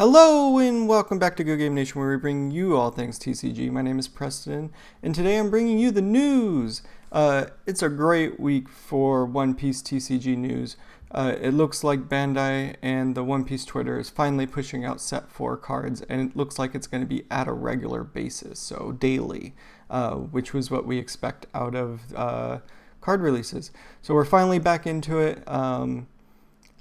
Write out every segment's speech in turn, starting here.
Hello and welcome back to Go Game Nation, where we bring you all things TCG. My name is Preston, and today I'm bringing you the news. It's a great week for One Piece TCG news. It looks like Bandai and the One Piece Twitter is finally pushing out set 4 cards, and it looks like it's going to be at a regular basis, so daily, which was what we expect out of card releases. So we're finally back into it.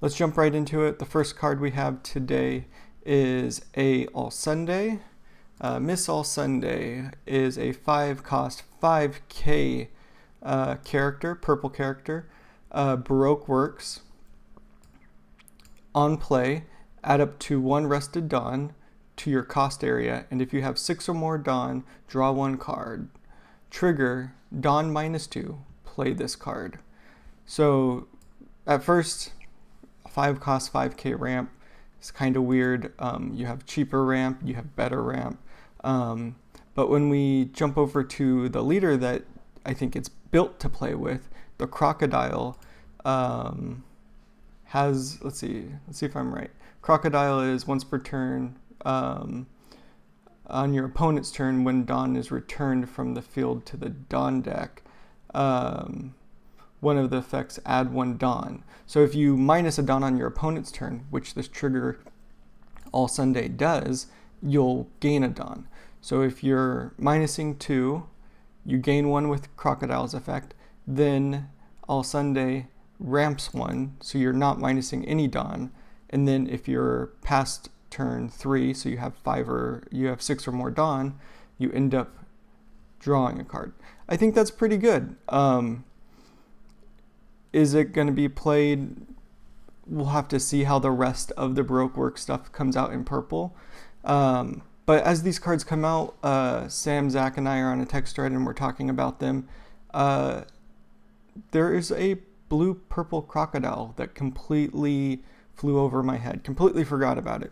Let's jump right into it. The first card we have today is a All Sunday. Miss All Sunday is a 5-cost 5k character, purple character. Baroque works. On play, add up to 1 Rested Dawn to your cost area, and if you have 6 or more Dawn, draw 1 card. Trigger, Dawn -2, play this card. So at first, 5-cost 5k ramp. It's kind of weird. You have cheaper ramp, you have better ramp. But when we jump over to the leader that I think it's built to play with, the Crocodile has, let's see if I'm right. Crocodile is once per turn, on your opponent's turn when Dawn is returned from the field to the Dawn deck. One of the effects, add 1 Dawn. So if you minus a Dawn on your opponent's turn, which this trigger All Sunday does, you'll gain a Dawn. So if you're minusing 2, you gain 1 with Crocodile's effect, then All Sunday ramps 1, so you're not minusing any Dawn. And then if you're past turn 3, so you have 6 or more Dawn, you end up drawing a card. I think that's pretty good. Is it going to be played? We'll have to see how the rest of the Baroque work stuff comes out in purple. But as these cards come out, Sam, Zach, and I are on a text thread and we're talking about them. There is a blue-purple Crocodile that completely flew over my head. Completely forgot about it.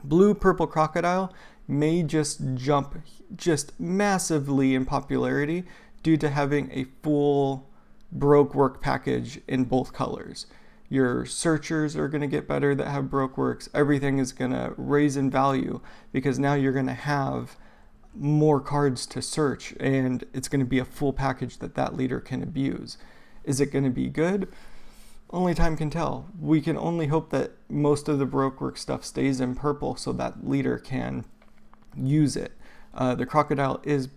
Blue-purple Crocodile may just jump massively in popularity due to having a full Baroque work package in both colors. Your searchers are going to get better that have Baroque works. Everything is going to raise in value because now you're going to have more cards to search, and it's going to be a full package that leader can abuse. Is it going to be good? Only time can tell. We can only hope that most of the Baroque work stuff stays in purple so that leader can use it. The Crocodile is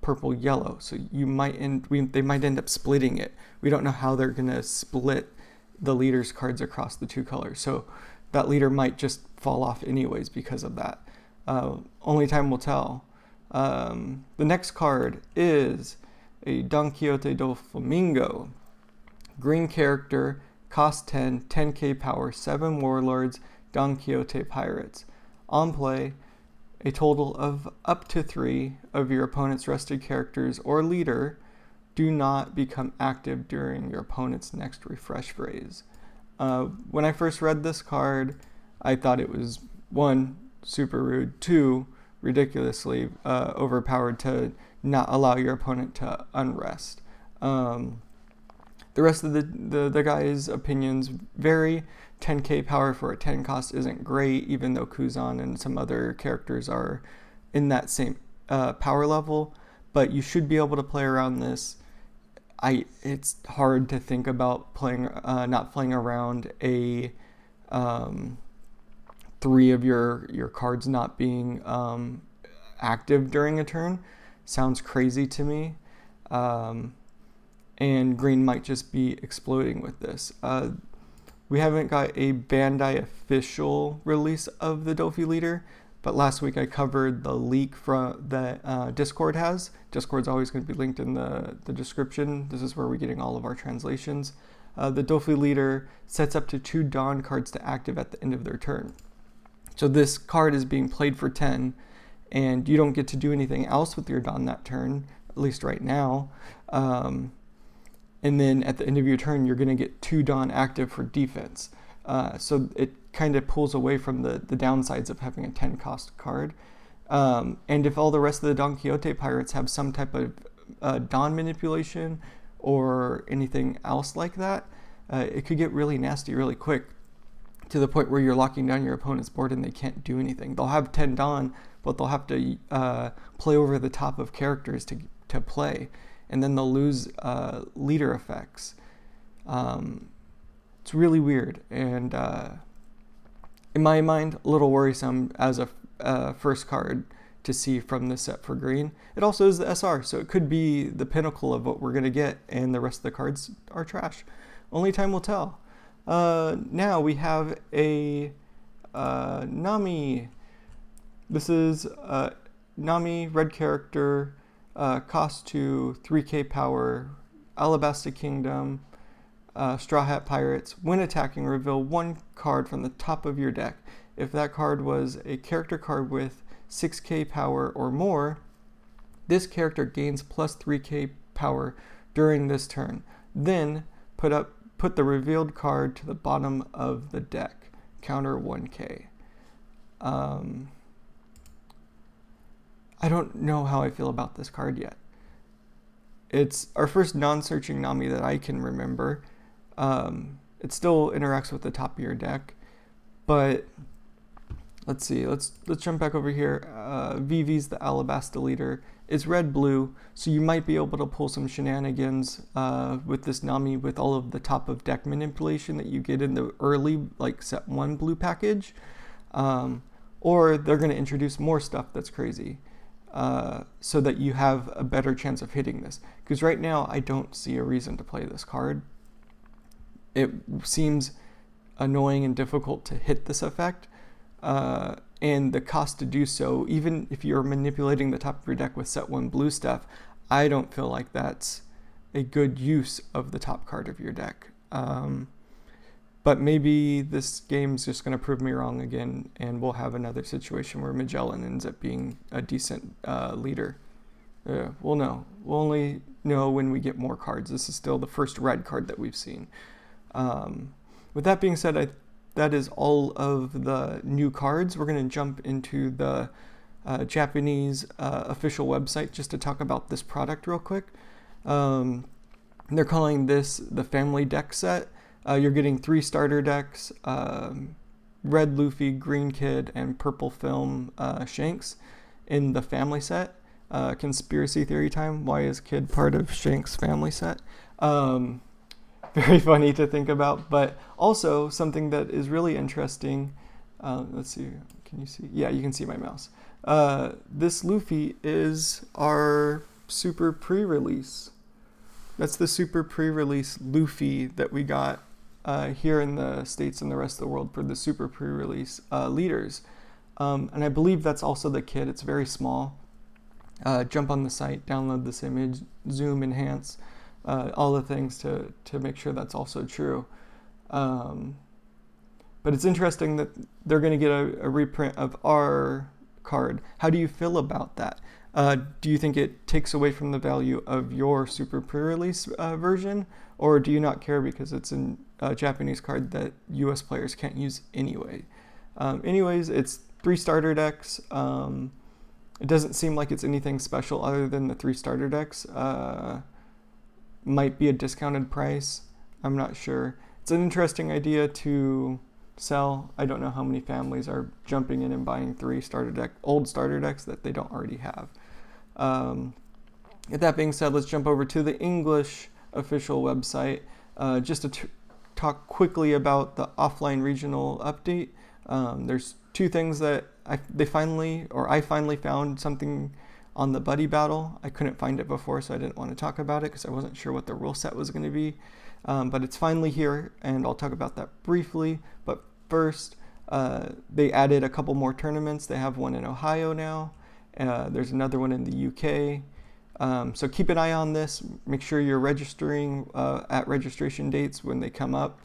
purple yellow, so they might end up splitting it. We don't know how they're going to split the leader's cards across the 2 colors, so that leader might just fall off anyways because of that. Only time will tell. The next card is a Don Quixote do Flamingo. Green character, cost 10, 10k power, 7 warlords, Don Quixote pirates. On play, a total of up to 3 of your opponent's rested characters or leader do not become active during your opponent's next refresh phase. When I first read this card, I thought it was 1, super rude, 2, ridiculously overpowered to not allow your opponent to unrest. The rest of the guys' opinions vary. 10k power for a 10 cost isn't great, even though Kuzan and some other characters are in that same power level, but you should be able to play around this. It's hard to think about not playing around a 3 of your cards not being active during a turn. Sounds crazy to me. And green might just be exploding with this. We haven't got a Bandai official release of the Dolfy leader, but last week I covered the leak that Discord has. Discord's always going to be linked in the description. This is where we're getting all of our translations. The Dolfy leader sets up to 2 Dawn cards to active at the end of their turn. So this card is being played for 10, and you don't get to do anything else with your Dawn that turn, at least right now. And then at the end of your turn, you're going to get 2 Dawn active for defense. So it kind of pulls away from the downsides of having a 10 cost card. And if all the rest of the Don Quixote pirates have some type of Dawn manipulation or anything else like that, it could get really nasty really quick. to the point where you're locking down your opponent's board and they can't do anything. They'll have 10 Dawn, but they'll have to play over the top of characters to play, and then they'll lose leader effects. It's really weird, and in my mind, a little worrisome as a first card to see from this set for green. It also is the SR, so it could be the pinnacle of what we're going to get, and the rest of the cards are trash. Only time will tell. Now we have a Nami. This is Nami, red character, cost 2, 3k power, Alabasta Kingdom, Straw Hat Pirates. When attacking, reveal one card from the top of your deck. If that card was a character card with 6k power or more, this character gains plus 3k power during this turn. Then put the revealed card to the bottom of the deck. Counter 1k. I don't know how I feel about this card yet. It's our first non-searching Nami that I can remember. It still interacts with the top of your deck, but let's see. Let's jump back over here. Vivi's the Alabasta leader. It's red-blue, so you might be able to pull some shenanigans with this Nami with all of the top of deck manipulation that you get in the early like set 1 blue package, or they're going to introduce more stuff that's crazy. So that you have a better chance of hitting this. Because right now, I don't see a reason to play this card. It seems annoying and difficult to hit this effect, and the cost to do so, even if you're manipulating the top of your deck with set 1 blue stuff, I don't feel like that's a good use of the top card of your deck. But maybe this game's just going to prove me wrong again, and we'll have another situation where Magellan ends up being a decent leader. We'll know. We'll only know when we get more cards. This is still the first red card that we've seen. With that being said, that is all of the new cards. We're going to jump into the Japanese official website just to talk about this product real quick. They're calling this the family deck set. You're getting 3 starter decks, red Luffy, green Kid, and purple Film Shanks in the family set. Conspiracy theory time. Why is Kid part of Shanks' family set? Very funny to think about, but also something that is really interesting. Let's see. Can you see? Yeah, you can see my mouse. This Luffy is our super pre-release. That's the super pre-release Luffy that we got here in the States and the rest of the world for the super pre-release leaders. And I believe that's also the kit. It's very small. Jump on the site, download this image, zoom, enhance, all the things to make sure that's also true. But it's interesting that they're going to get a reprint of our card. How do you feel about that? Do you think it takes away from the value of your super pre-release version, or do you not care because it's a Japanese card that US players can't use anyway? Anyways, it's 3 starter decks. It doesn't seem like it's anything special other than the 3 starter decks. Might be a discounted price. I'm not sure. It's an interesting idea to sell. I don't know how many families are jumping in and buying 3 old starter decks that they don't already have. With that being said, let's jump over to the English official website just to talk quickly about the offline regional update. There's 2 things that I finally found something on the buddy battle. I couldn't find it before, so I didn't want to talk about it because I wasn't sure what the rule set was going to be. But it's finally here, and I'll talk about that briefly. But first, they added a couple more tournaments. They have one in Ohio now. There's another one in the UK. So keep an eye on this. Make sure you're registering at registration dates when they come up.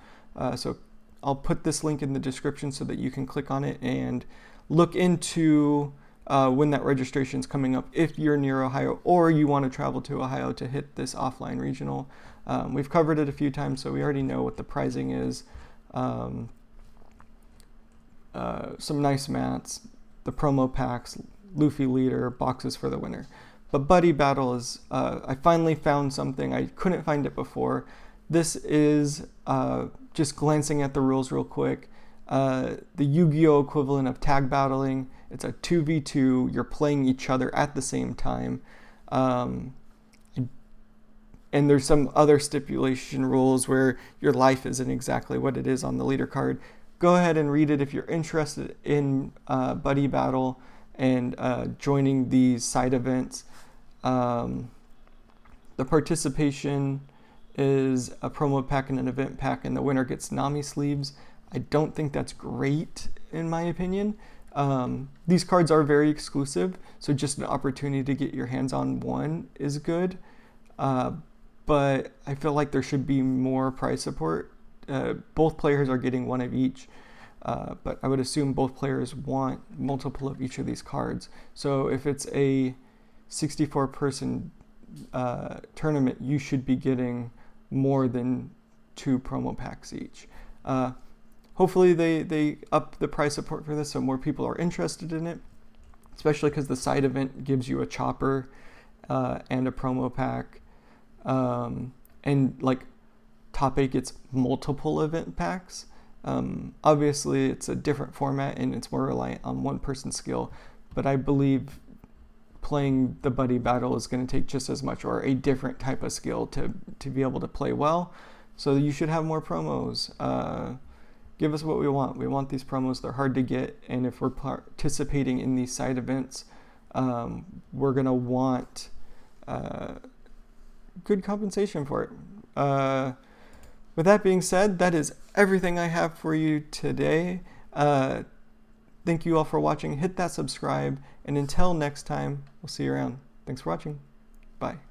So I'll put this link in the description so that you can click on it and look into when that registration is coming up if you're near Ohio or you want to travel to Ohio to hit this offline regional. We've covered it a few times, so we already know what the pricing is. Some nice mats, the promo packs, Luffy leader, boxes for the winner. But Buddy Battle is, I finally found something. I couldn't find it before. This is just glancing at the rules real quick. the Yu-Gi-Oh equivalent of tag battling. It's a 2v2. You're playing each other at the same time. And there's some other stipulation rules where your life isn't exactly what it is on the leader card. Go ahead and read it if you're interested in Buddy Battle and joining these side events. The participation is a promo pack and an event pack, and the winner gets Nami sleeves. I don't think that's great, in my opinion. These cards are very exclusive, so just an opportunity to get your hands on one is good. But I feel like there should be more prize support. Both players are getting one of each, but I would assume both players want multiple of each of these cards. So if it's a 64-person tournament, you should be getting more than 2 promo packs each. Hopefully they up the price support for this so more people are interested in it, especially because the side event gives you a chopper and a promo pack. And like top 8 gets multiple event packs. Obviously it's a different format and it's more reliant on one person's skill, but I believe playing the buddy battle is going to take just as much or a different type of skill to be able to play well. So you should have more promos. Give us what we want. We want these promos. They're hard to get, and if we're participating in these side events, we're going to want good compensation for it. With that being said, that is everything I have for you today. Thank you all for watching. Hit that subscribe, and until next time, we'll see you around. Thanks for watching. Bye.